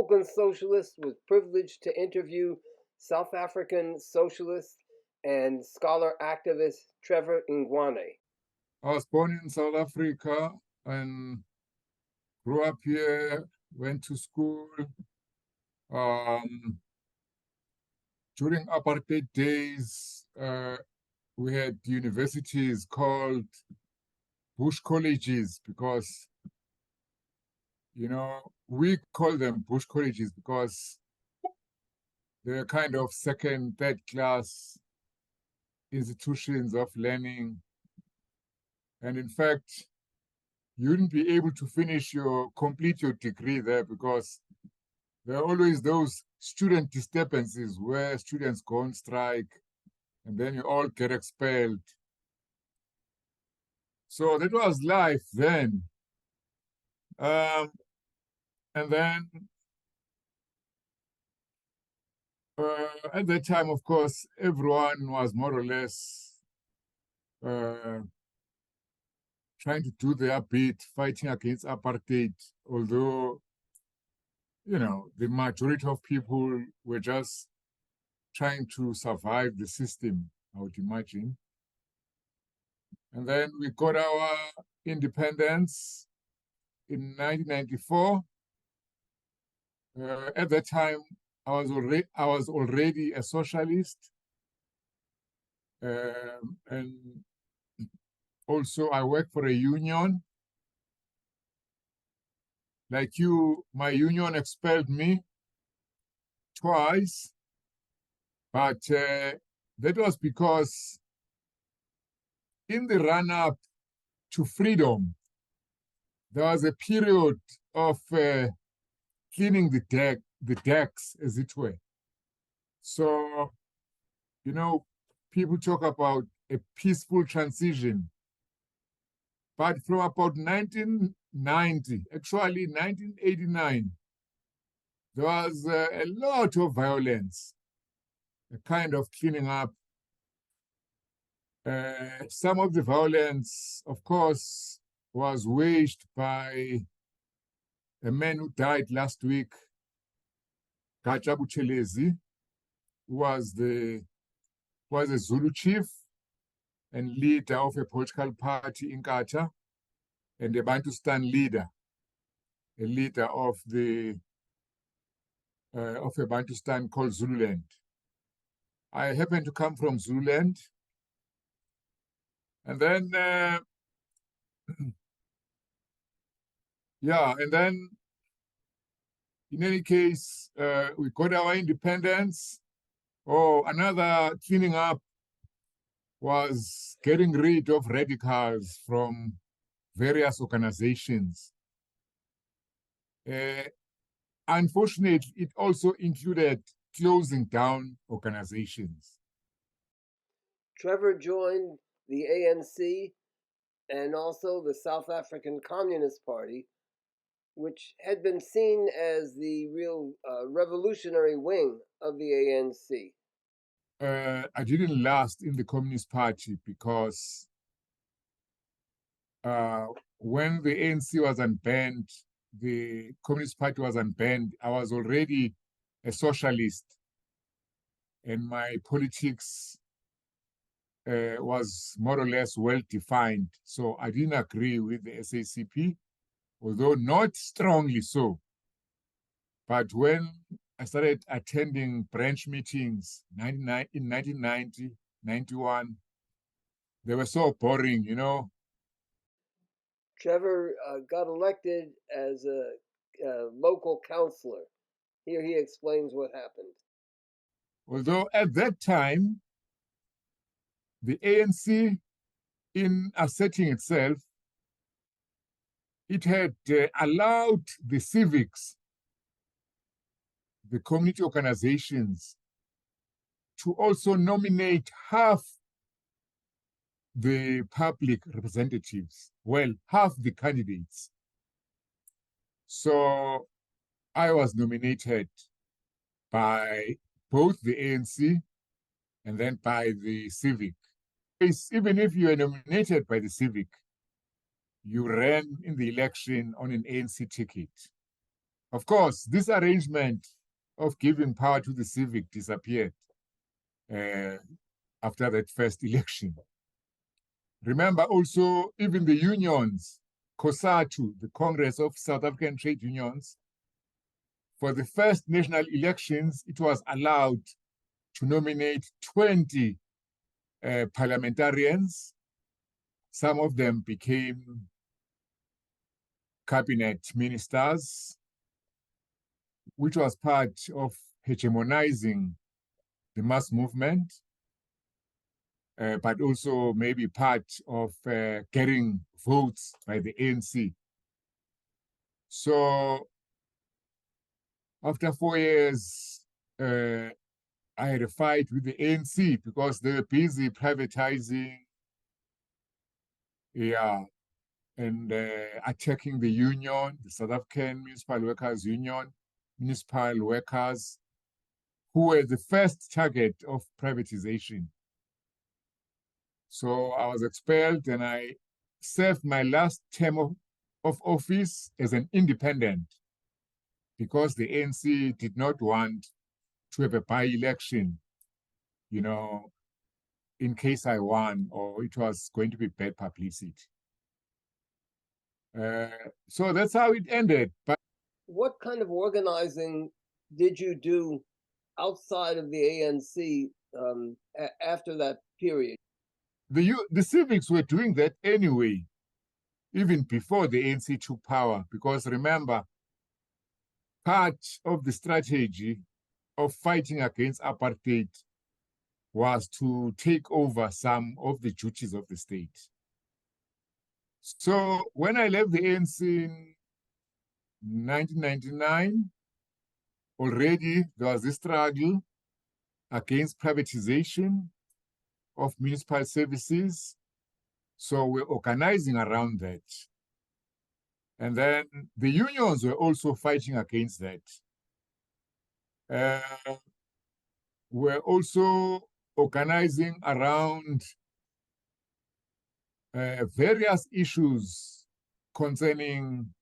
outspoken socialist, was privileged to interview South African socialist and scholar activist Trevor Ngwane. I was born in South Africa and grew up here, went to school. During apartheid days, we had universities called bush colleges because, we call them bush colleges because they're kind of second, third class institutions of learning. And in fact, you wouldn't be able to complete your degree there because there are always those student disturbances where students go on strike and then you all get expelled. So that was life then. And then at that time, of course, everyone was more or less trying to do their bit, fighting against apartheid, although, the majority of people were just trying to survive the system, I would imagine. And then we got our independence in 1994. At that time, I was already a socialist, and also I worked for a union. Like you, my union expelled me twice, but that was because in the run-up to freedom, there was a period of cleaning the decks, as it were. So, people talk about a peaceful transition. But from about 1990, actually 1989, there was a lot of violence, a kind of cleaning up. Some of the violence, of course, was waged by a man who died last week, Gaja Buthelezi, who was a Zulu chief and leader of a political party in Qatar, and a Bantustan leader, a leader of a Bantustan called Zululand. I happen to come from Zululand, and then and then in any case, we got our independence. Another cleaning up was getting rid of radicals from various organizations. Unfortunately, it also included closing down organizations. Trevor joined the ANC and also the South African Communist Party, which had been seen as the real revolutionary wing of the ANC. I didn't last in the Communist Party because when the ANC was unbanned, the Communist Party was unbanned, I was already a socialist, and my politics was more or less well-defined. So I didn't agree with the SACP, although not strongly so. But when I started attending branch meetings in 1990, 91, they were so boring, Trevor got elected as a local councillor. Here he explains what happened. Although at that time, the ANC, in asserting itself, it had allowed the civics, the community organizations, to also nominate half the public representatives, half the candidates. So I was nominated by both the ANC and then by the civic. Even if you are nominated by the civic, you ran in the election on an ANC ticket. Of course, this arrangement of giving power to the civic disappeared after that first election. Remember also, even the unions, COSATU, the Congress of South African Trade Unions, for the first national elections, it was allowed to nominate 20 parliamentarians. Some of them became cabinet ministers, which was part of hegemonizing the mass movement, but also maybe part of getting votes by the ANC. So after 4 years, I had a fight with the ANC because they were busy privatizing, and attacking the union, the South African Municipal Workers Union, municipal workers, who were the first target of privatization. So I was expelled and I served my last term of office as an independent because the ANC did not want to have a by-election, in case I won, or it was going to be bad publicity. So that's how it ended. But what kind of organizing did you do outside of the ANC after that period? The civics were doing that anyway, even before the ANC took power, because remember, part of the strategy of fighting against apartheid was to take over some of the duties of the state. So when I left the ANC in 1999, already there was a struggle against privatization of municipal services. So we're organizing around that. And then the unions were also fighting against that. We're also organizing around various issues concerning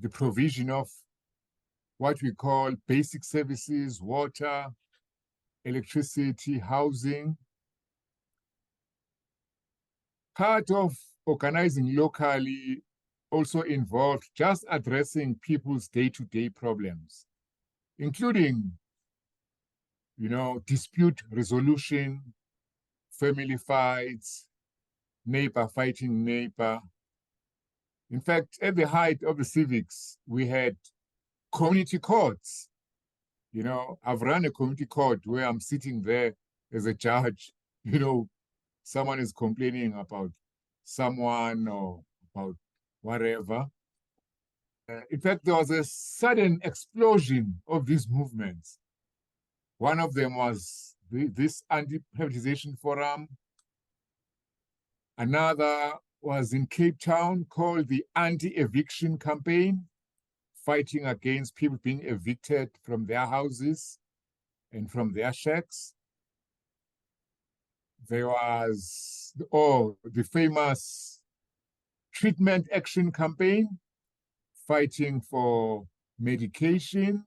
the provision of what we call basic services, water, electricity, housing. Part of organizing locally also involved just addressing people's day-to-day problems, including, dispute resolution, family fights, neighbor fighting neighbor. In fact, at the height of the civics, we had community courts. I've run a community court where I'm sitting there as a judge. Someone is complaining about someone or about whatever. In fact, there was a sudden explosion of these movements. One of them was this anti-privatization forum. Another was in Cape Town called the anti-eviction campaign, fighting against people being evicted from their houses and from their shacks. There was the famous treatment action campaign, fighting for medication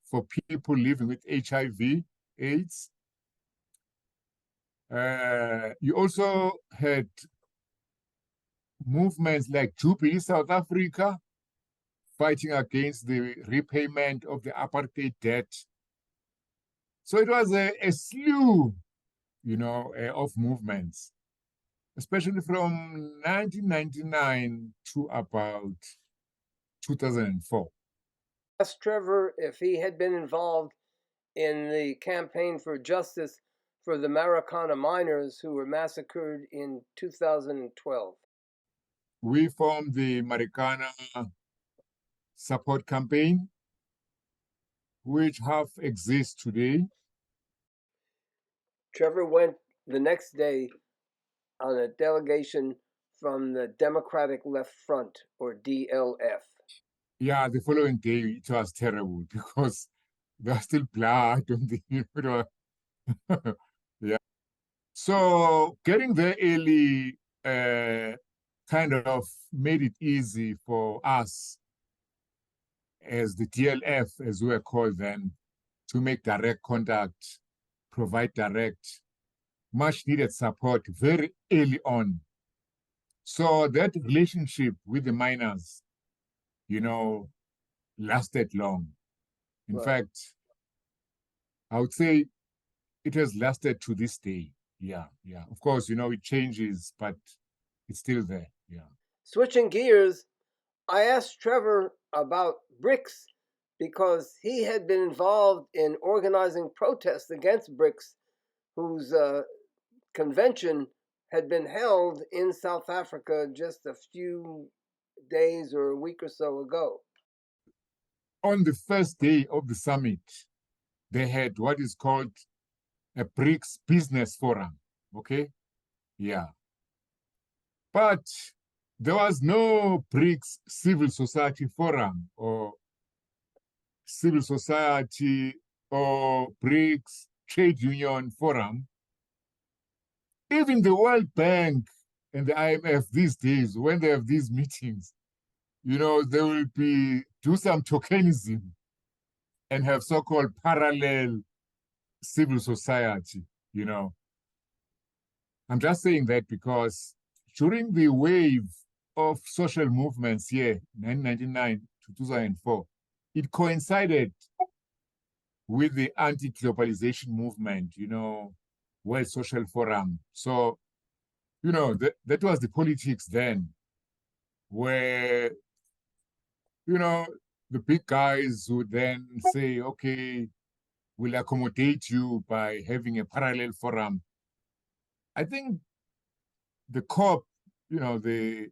for people living with HIV, AIDS. You also had movements like Jubilee South Africa, fighting against the repayment of the apartheid debt. So it was a slew, of movements, especially from 1999 to about 2004. Asked Trevor if he had been involved in the campaign for justice for the Marikana miners who were massacred in 2012. We formed the Marikana support campaign, which half exists today. Trevor went the next day on a delegation from the Democratic Left Front, or DLF. Yeah, the following day it was terrible because there was still blood on the yeah. So getting there early kind of made it easy for us as the DLF, as we were called then, to make direct contact, provide direct, much needed support very early on. So that relationship with the miners, lasted long. In fact, I would say it has lasted to this day. Yeah. Of course, it changes, but it's still there. Yeah. Switching gears, I asked Trevor about BRICS because he had been involved in organizing protests against BRICS, whose convention had been held in South Africa just a few days or a week or so ago. On the first day of the summit, they had what is called a BRICS Business Forum. Okay? Yeah. But there was no BRICS Civil Society Forum or Civil Society or BRICS Trade Union Forum. Even the World Bank and the IMF these days, when they have these meetings, they will do some tokenism and have so-called parallel civil society, I'm just saying that because during the wave of social movements here, 1999 to 2004, it coincided with the anti-globalization movement, World Social Forum. So, that was the politics then, where, the big guys would then say, okay, we'll accommodate you by having a parallel forum. I think the COP, the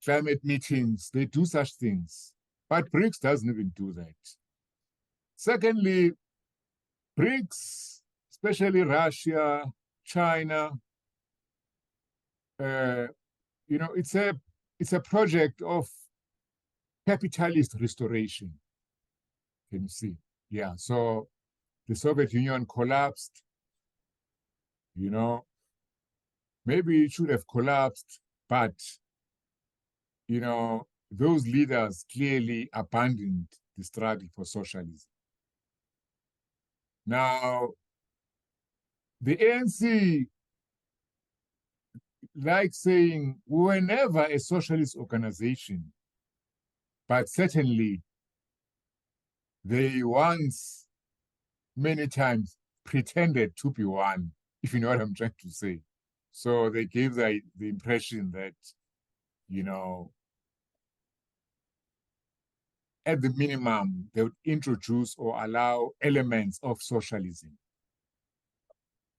climate meetings, they do such things. But BRICS doesn't even do that. Secondly, BRICS, especially Russia, China, it's a project of capitalist restoration. Can you see? Yeah, so the Soviet Union collapsed, maybe it should have collapsed, but, those leaders clearly abandoned the struggle for socialism. Now, the ANC, like saying, we were never a socialist organization, but certainly they once, many times, pretended to be one, if you know what I'm trying to say. So they gave the impression that, at the minimum, they would introduce or allow elements of socialism.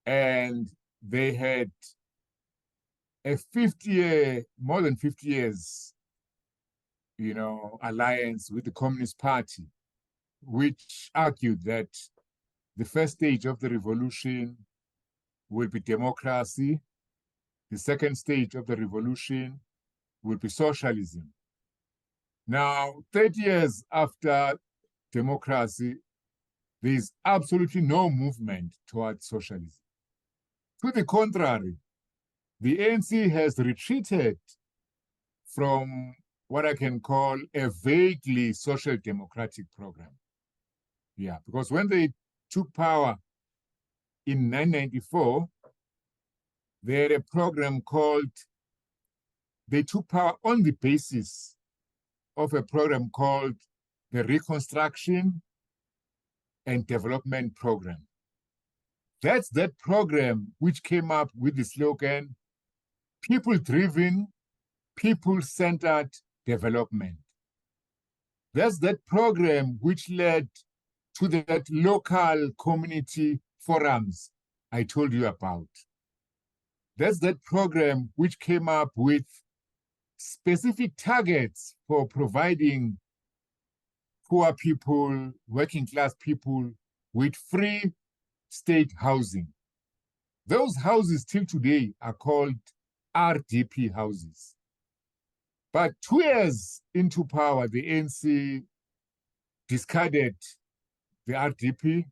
And they had a more than 50 years, alliance with the Communist Party, which argued that the first stage of the revolution will be democracy. The second stage of the revolution will be socialism. Now, 30 years after democracy, there is absolutely no movement towards socialism. To the contrary, the ANC has retreated from what I can call a vaguely social democratic program. Yeah, because when they took power in 1994, they had a program they took power on the basis of a program called the Reconstruction and Development Program. That's that program which came up with the slogan, people-driven, people-centered development. That's that program which led to that local community forums I told you about. That's that program which came up with specific targets for providing poor people, working class people with free state housing. Those houses till today are called RDP houses. But 2 years into power, the ANC discarded the RDP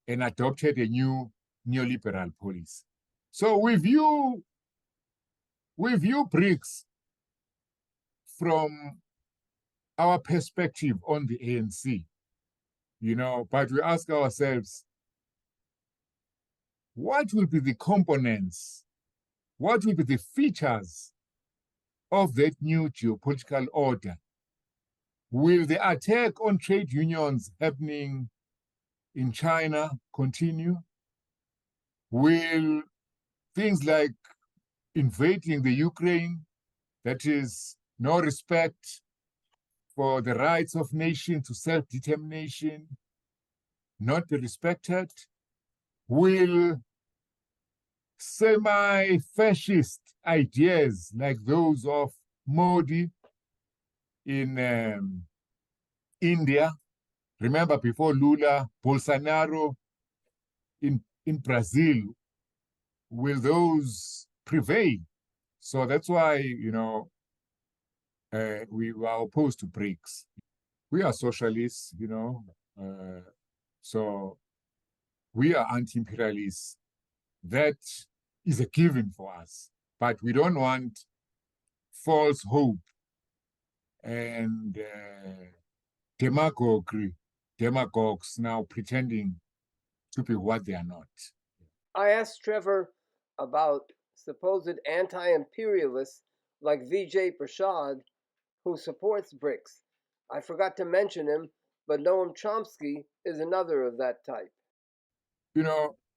and adopted a new neoliberal policy. So we view BRICS from our perspective on the ANC, but we ask ourselves, what will be the components, what will be the features of that new geopolitical order? Will the attack on trade unions happening in China continue? Will things like invading the Ukraine, that is no respect for the rights of nations to self-determination, not be respected? Will semi-fascist ideas like those of Modi in India, remember before Lula, Bolsonaro in Brazil, will those prevail? So that's why, we are opposed to BRICS. We are socialists, so we are anti-imperialists. That is a given for us, but we don't want false hope and demagogues now pretending to be what they are not. I asked Trevor about supposed anti-imperialists like Vijay Prashad, who supports BRICS. I forgot to mention him, but Noam Chomsky is another of that type.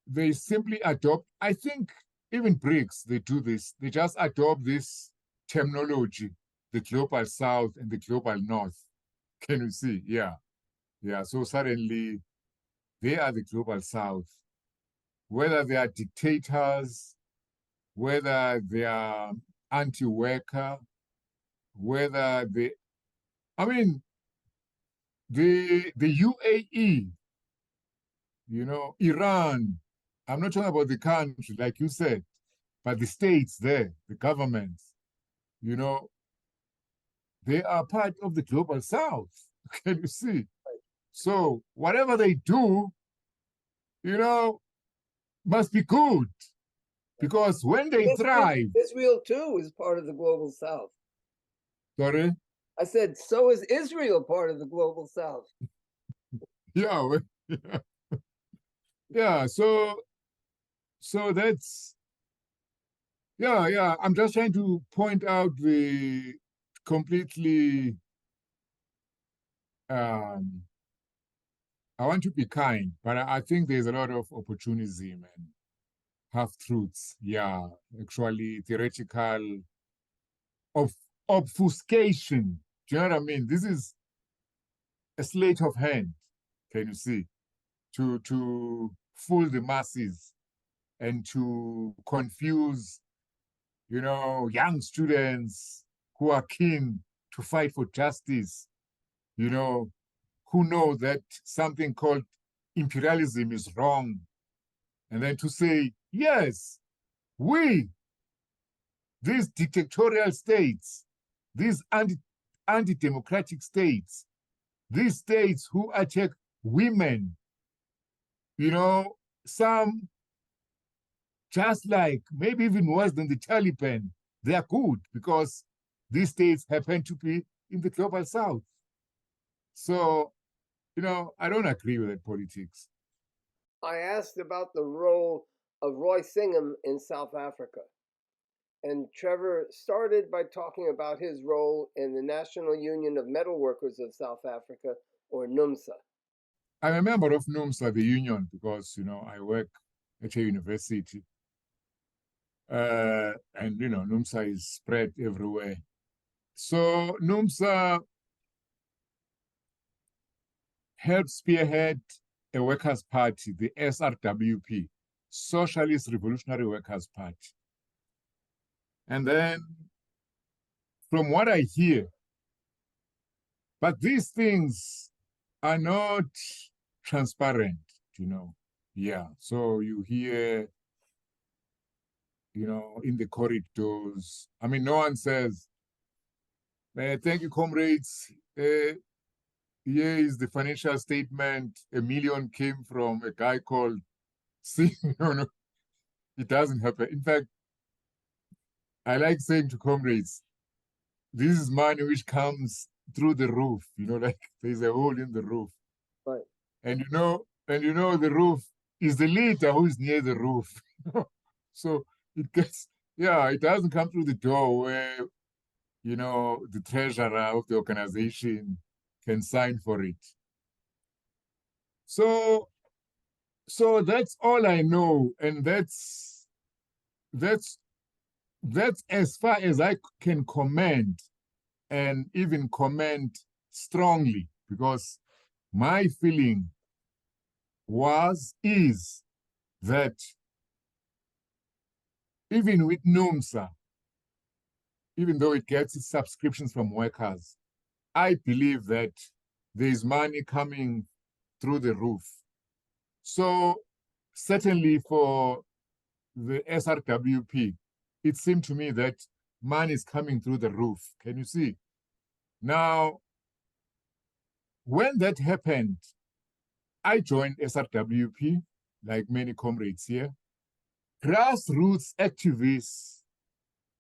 They simply adopt, I think even BRICS, they do this. They just adopt this terminology, the global south and the global north. Can you see? Yeah. So suddenly they are the global south. Whether they are dictators, whether they are anti-worker, whether they, the UAE, Iran, I'm not talking about the country, like you said, but the states there, the governments, they are part of the global south. Can you see? So whatever they do, must be good. Because when they thrive... Israel too is part of the global south. Sorry? I said, so is Israel part of the global south. Yeah. Yeah, so that's... Yeah, I'm just trying to point out the completely... I want to be kind, but I think there's a lot of opportunism and half-truths. Yeah, actually theoretical obfuscation. Do you know what I mean? This is a sleight of hand, can you see? To fool the masses and to confuse, young students who are keen to fight for justice, who know that something called imperialism is wrong. And then to say, yes, these dictatorial states, these anti-democratic states, these states who attack women, some just like maybe even worse than the Taliban, they are good because these states happen to be in the global south. So, I don't agree with that politics. I asked about the role of Roy Singham in South Africa. And Trevor started by talking about his role in the National Union of Metal Workers of South Africa, or NUMSA. I'm a member of NUMSA, the union, because, I work at a university. And, NUMSA is spread everywhere. So NUMSA helped spearhead a workers' party, the SRWP, Socialist Revolutionary Workers' Party. And then, from what I hear, but these things are not transparent, Yeah, so you hear, in the corridors. No one says, thank you, comrades. Here is the financial statement. 1 million came from a guy called C. It doesn't happen. In fact, I like saying to comrades, this is money which comes through the roof, like there's a hole in the roof. Right. And the roof is the leader who is near the roof. So it doesn't come through the door where, the treasurer of the organization can sign for it. So that's all I know, and that's as far as I can comment, and even comment strongly, because my feeling is that even with NUMSA, even though it gets its subscriptions from workers, I believe that there's money coming through the roof. So certainly for the SRWP, it seemed to me that money is coming through the roof. Can you see? Now, when that happened, I joined SRWP, like many comrades here. Grassroots activists,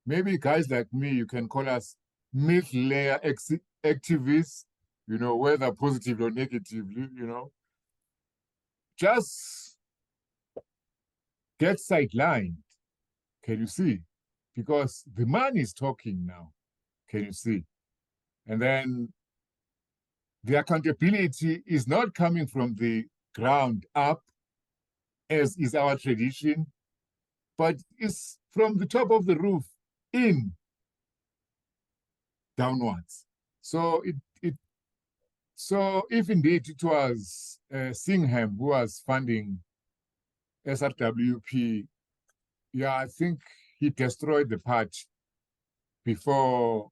maybe guys like me, you can call us mid-layer activists, whether positive or negative, just get sidelined. Can you see? Because the man is talking now. Can you see? And then the accountability is not coming from the ground up, as is our tradition, but it's from the top of the roof in downwards. So if indeed it was Singham who was funding SRWP, yeah, I think he destroyed the party before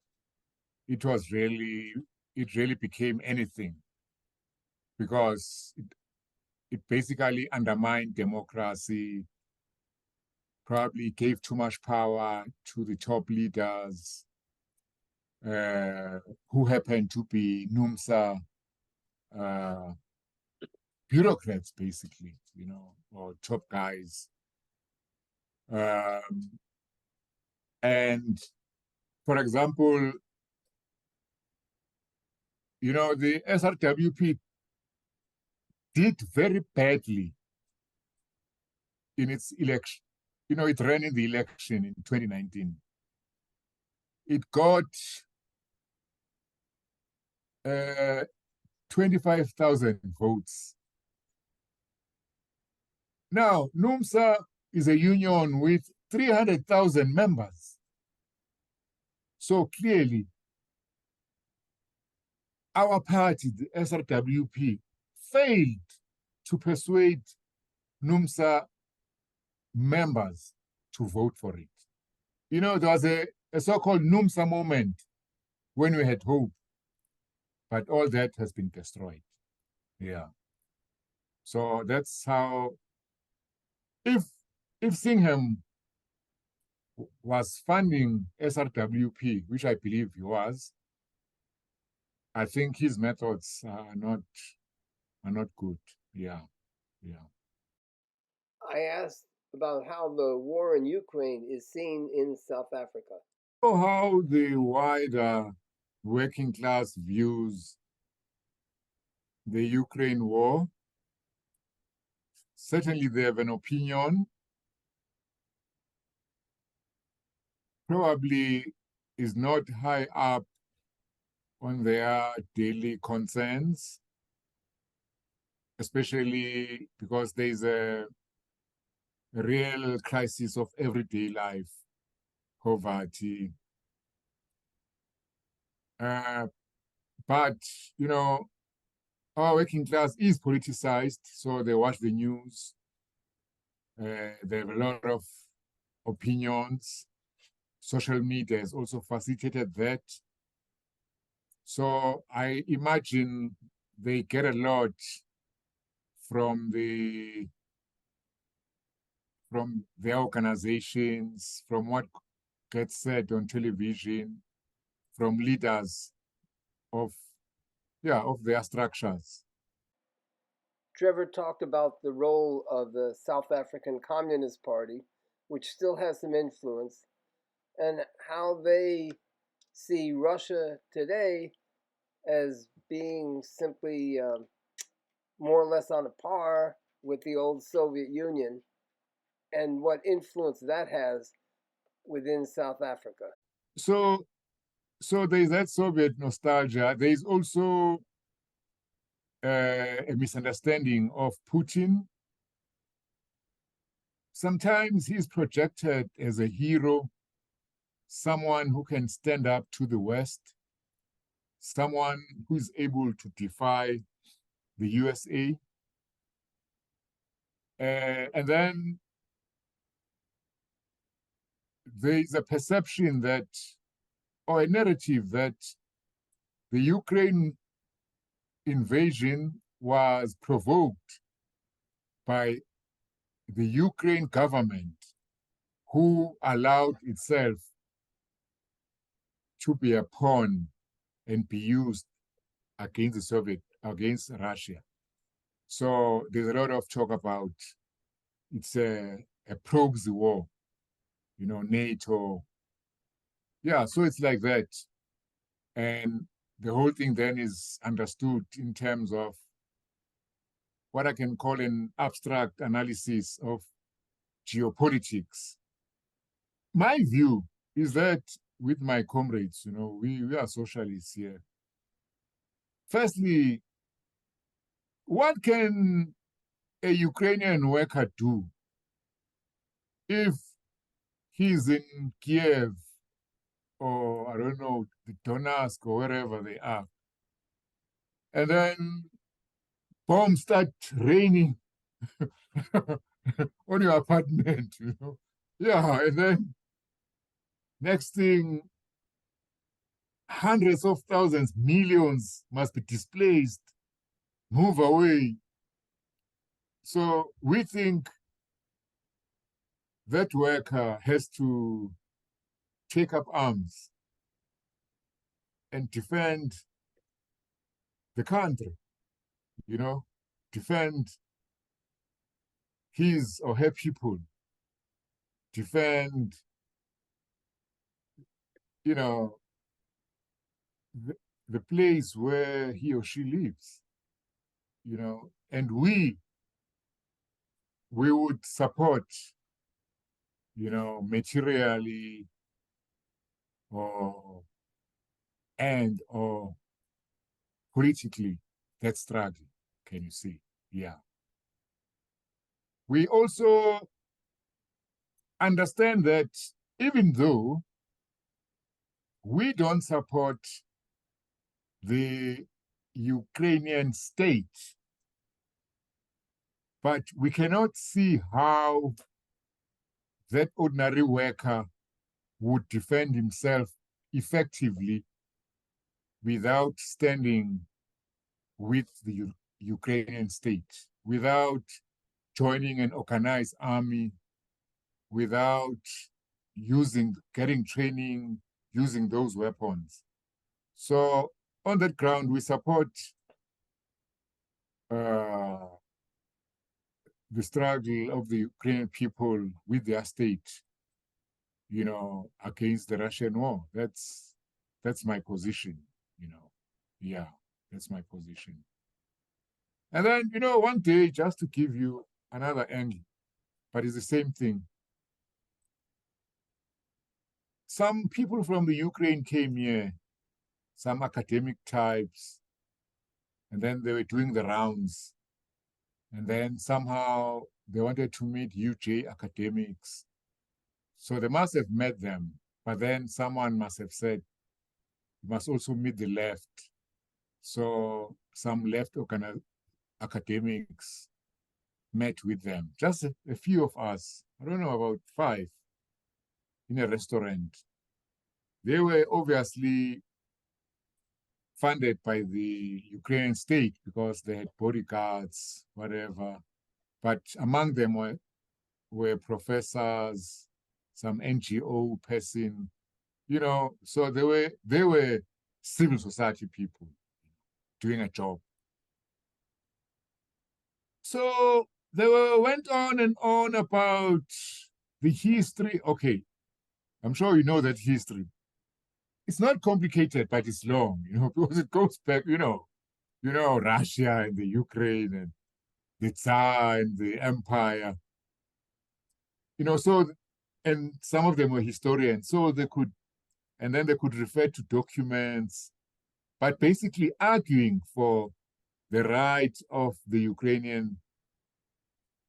it really became anything, because it basically undermined democracy, probably gave too much power to the top leaders, who happened to be NUMSA bureaucrats, basically, or top guys. And for example, the SRWP did very badly in its election. It ran in the election in 2019. It got 25,000 votes. Now, NUMSA is a union with 300,000 members. So clearly, our party, the SRWP, failed to persuade NUMSA members to vote for it. There was a so-called NUMSA moment when we had hope, but all that has been destroyed. Yeah. So that's how, if Singham was funding SRWP, which I believe he was, I think his methods are not good. Yeah. I asked about how the war in Ukraine is seen in South Africa. So how the wider working class views the Ukraine war. Certainly they have an opinion. Probably is not high up on their daily concerns, especially because there is a real crisis of everyday life, poverty. But, our working class is politicized, so they watch the news. They have a lot of opinions. Social media has also facilitated that. So I imagine they get a lot from their organizations, from what gets said on television, from leaders of their structures. Trevor talked about the role of the South African Communist Party, which still has some influence, and how they see Russia today as being simply more or less on a par with the old Soviet Union and what influence that has within South Africa. So, so there is that Soviet nostalgia. There is also a misunderstanding of Putin. Sometimes he's projected as a hero, someone who can stand up to the West, someone who is able to defy the USA. And then there is a perception that, or a narrative that the Ukraine invasion was provoked by the Ukraine government, who allowed itself to be a pawn and be used against the against Russia. So there's a lot of talk about it's a proxy war, NATO. Yeah, so it's like that. And the whole thing then is understood in terms of what I can call an abstract analysis of geopolitics. My view is that with my comrades, we are socialists here. Firstly, what can a Ukrainian worker do if he's in Kiev or, I don't know, the Donetsk or wherever they are, and then bombs start raining on your apartment, Yeah, and then next thing, hundreds of thousands, millions must be displaced, move away. So we think that worker has to take up arms and defend the country, defend his or her people, defend, the, the place where he or she lives, and we would support, materially or politically that struggle. Can you see? Yeah. We also understand that even though we don't support the Ukrainian state, but we cannot see how that ordinary worker would defend himself effectively without standing with the Ukrainian state, without joining an organized army, without getting training, using those weapons. So on that ground, we support the struggle of the Ukrainian people with their state, against the Russian war. That's my position, Yeah, that's my position. And then, one day, just to give you another angle, but it's the same thing. Some people from the Ukraine came here, some academic types, and then they were doing the rounds. And then somehow they wanted to meet UJ academics. So they must have met them, but then someone must have said, you must also meet the left. So some left academics met with them, just a few of us, I don't know, about 5, in a restaurant. They were obviously funded by the Ukrainian state because they had bodyguards, whatever. But among them were professors, some NGO person, so they were civil society people doing a job. So they went on and on about the history. Okay, I'm sure you know that history. it's not complicated, but it's long, because it goes back, Russia and the Ukraine and the Tsar and the Empire, so, and some of them were historians, so and then they could refer to documents, but basically arguing for the right of the Ukrainian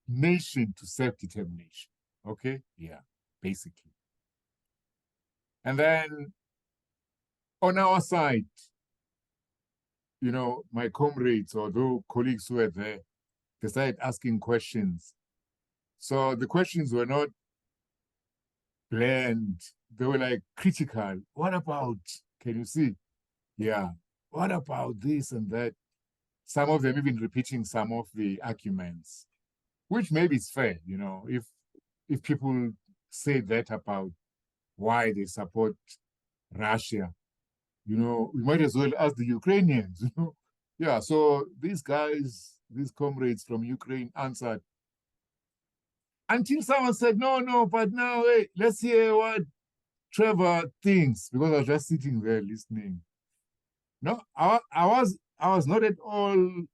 nation to self-determination. Okay? Yeah, basically. And then on our side, my comrades or those colleagues who were there, they started asking questions. So the questions were not bland. They were like critical. What about, can you see? Yeah. What about this and that? Some of them even repeating some of the arguments, which maybe is fair, if people say that about why they support Russia, we might as well ask the Ukrainians, Yeah, so these guys, these comrades from Ukraine answered until someone said, no, but now, hey, let's hear what Trevor thinks, because I was just sitting there listening. No, I was not at all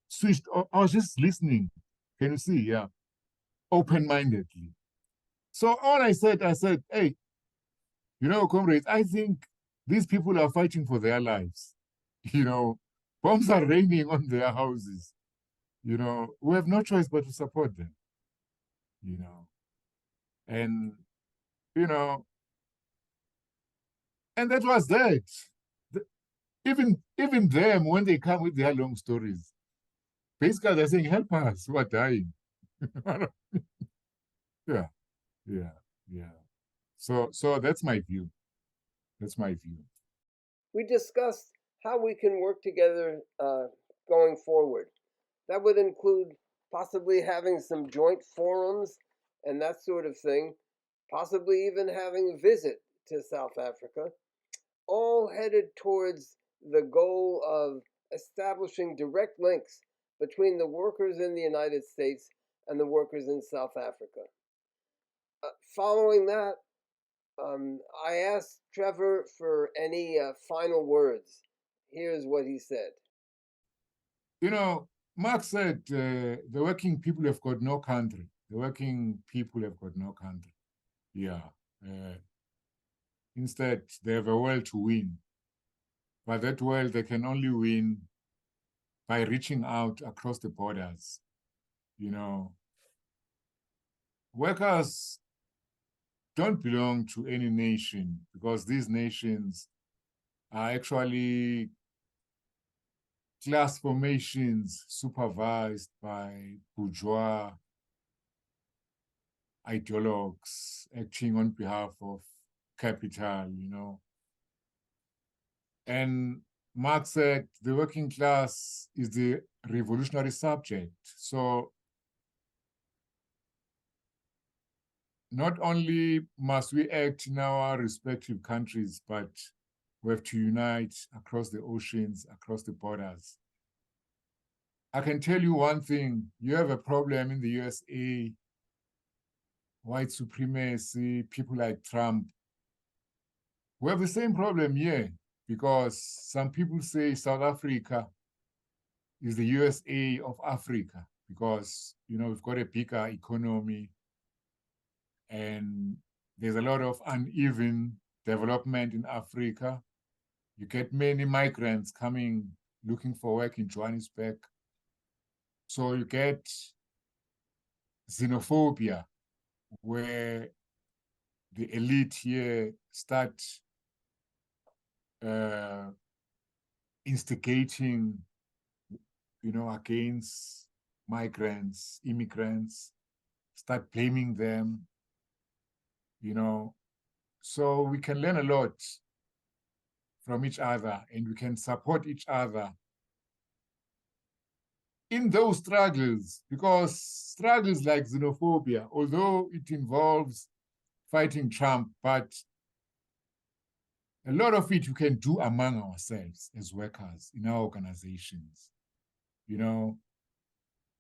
switched. I was just listening. Can you see? Yeah, open-mindedly. So all I said, hey, comrades, I think these people are fighting for their lives. Bombs are raining on their houses. We have no choice but to support them. And and that was that. Even them, when they come with their long stories, basically they're saying, help us, who are dying. Yeah, yeah. So that's my view. That's my view. We discussed how we can work together going forward. That would include possibly having some joint forums and that sort of thing, possibly even having a visit to South Africa, all headed towards the goal of establishing direct links between the workers in the United States and the workers in South Africa. Following that, I asked Trevor for any final words. Here's what he said. Marx said the working people have got no country. The working people have got no country. Yeah. Instead, they have a world to win. But that world, they can only win by reaching out across the borders. Workers don't belong to any nation, because these nations are actually class formations supervised by bourgeois ideologues acting on behalf of capital, And Marx said the working class is the revolutionary subject. So not only must we act in our respective countries, but we have to unite across the oceans, across the borders. I can tell you one thing, you have a problem in the USA, white supremacy, people like Trump. We have the same problem here, because some people say South Africa is the USA of Africa, because, we've got a bigger economy and there's a lot of uneven development in Africa. You get many migrants coming, looking for work in Johannesburg. So you get xenophobia, where the elite here start instigating, against migrants, immigrants, start blaming them, So we can learn a lot from each other, and we can support each other in those struggles, because struggles like xenophobia, although it involves fighting Trump, but a lot of it you can do among ourselves as workers in our organizations.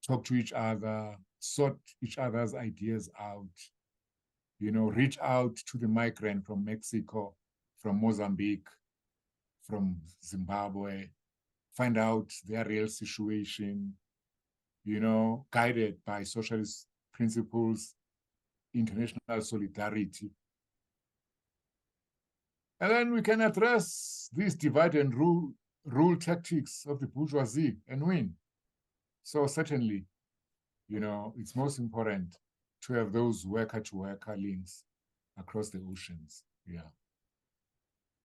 Talk to each other, sort each other's ideas out, reach out to the migrant from Mexico, from Mozambique, from Zimbabwe, find out their real situation, guided by socialist principles, international solidarity. And then we can address these divide and rule tactics of the bourgeoisie and win. So certainly, it's most important to have those worker-to-worker links across the oceans. Yeah.